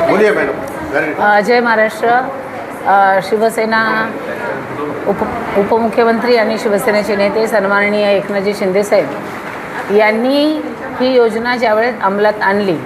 बोलिए मॅडम। जय महाराष्ट्र। शिवसेना उपमुख्यमंत्री आणि शिवसेनेचे नेते सन्माननीय एकनाथजी शिंदेसाहेब यांनी ही योजना ज्यावेळेस अंमलात आणली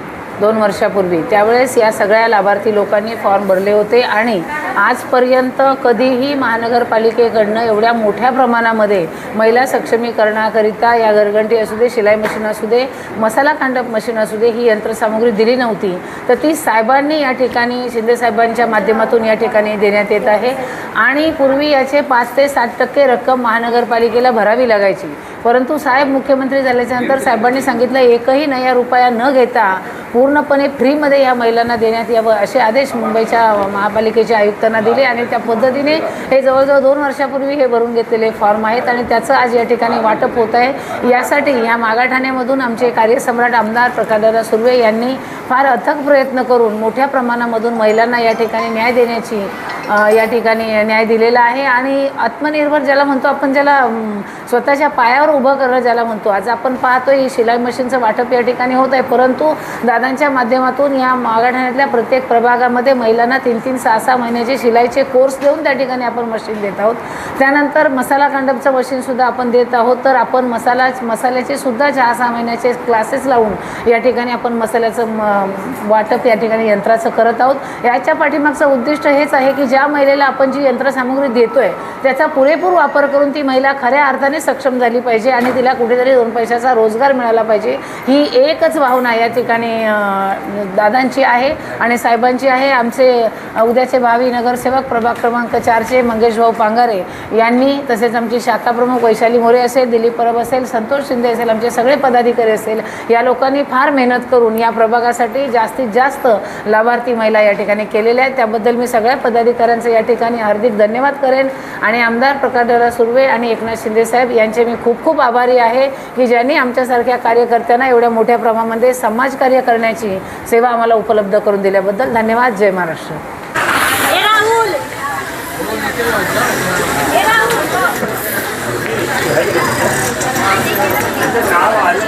2 वर्षापूर्वी, त्यावेळेस या सगळ्या लाभार्थी लोकांनी फॉर्म भरले होते आणि आजपर्यंत कधीही महानगरपालिकेकडनं एवढ्या मोठ्या प्रमाणामध्ये महिला सक्षमीकरणाकरिता या घरघंटी असू दे, शिलाई मशीन असू दे, मसाला कांडप मशीन असू दे, ही यंत्रसामुग्री दिली नव्हती। तर ती साहेबांनी या ठिकाणी शिंदेसाहेबांच्या माध्यमातून या ठिकाणी देण्यात येत आहे आणि पूर्वी याचे 5 ते 7% रक्कम महानगरपालिकेला भरावी लागायची, परंतु साहेब मुख्यमंत्री झाल्याच्यानंतर साहेबांनी सांगितलं एकही नया रुपया न घेता पूर्णपणे फ्रीमध्ये या महिलांना देण्यात यावं असे आदेश मुंबईच्या महापालिकेच्या आयुक्तांना दिले आणि त्या पद्धतीने हे जवळजवळ 2 वर्षापूर्वी हे भरून घेतलेले फॉर्म आहेत आणि त्याचं आज या ठिकाणी वाटप होत आहे। यासाठी या मागाठाण्यामधून आमचे कार्यसम्राट आमदार प्रकाशदादा सुर्वे यांनी फार अथक प्रयत्न करून मोठ्या प्रमाणामधून महिलांना या ठिकाणी न्याय देण्याची या ठिकाणी न्याय दिलेला आहे आणि आत्मनिर्भर ज्याला म्हणतो आपण, ज्याला स्वतःच्या पायावर उभं करणं ज्याला म्हणतो, आज आपण पाहतो ही शिलाई मशीनचं वाटप या ठिकाणी होत आहे, परंतु दादांच्या माध्यमातून या मागाठाण्यातल्या प्रत्येक प्रभागामध्ये महिलांना 3-3, 6-6 महिन्याचे शिलाईचे कोर्स देऊन त्या ठिकाणी आपण मशीन देत आहोत। त्यानंतर मसाला कांडपचं मशीनसुद्धा आपण देत आहोत, तर आपण मसाल्याचे सुद्धा 6-6 महिन्याचे क्लासेस लावून या ठिकाणी आपण मसाल्याचं वाटप या ठिकाणी यंत्राचं करत आहोत। याच्या पाठीमागचं उद्दिष्ट हेच आहे की ज्या महिलेला आपण जी यंत्रसामुग्री देतोय त्याचा पुरेपूर वापर करून ती महिला खऱ्या अर्थाने सक्षम झाली पाहिजे आणि तिला कुठेतरी 2 पैशाचा रोजगार मिळाला पाहिजे, ही एकच भावना या ठिकाणी दादांची आहे आणि साहेबांची आहे। आमचे उद्याचे भावी नगरसेवक प्रभाग क्रमांक 4चे मंगेश भाऊ पांगारे यांनी, तसेच आमची शाखा प्रमुख वैशाली मोरे असेल, दिलीप परब असेल, संतोष शिंदे असेल, आमचे सगळे पदाधिकारी असेल, या लोकांनी फार मेहनत करून या प्रभागासाठी जास्तीत जास्त लाभार्थी महिला या ठिकाणी केलेल्या आहेत। त्याबद्दल मी सगळ्या पदाधिकाऱ्यांचं या ठिकाणी हार्दिक धन्यवाद करेन आणि आमदार प्रकाशदादा सुर्वे आणि एकनाथ शिंदे साहेब यांचे मी खूप खूप आभारी आहे की ज्यांनी आमच्यासारख्या कार्यकर्त्यांना एवढ्या मोठ्या प्रमाणामध्ये समाजकार्य करण्याची सेवा आम्हाला उपलब्ध करून दिल्याबद्दल धन्यवाद। जय महाराष्ट्र। नाव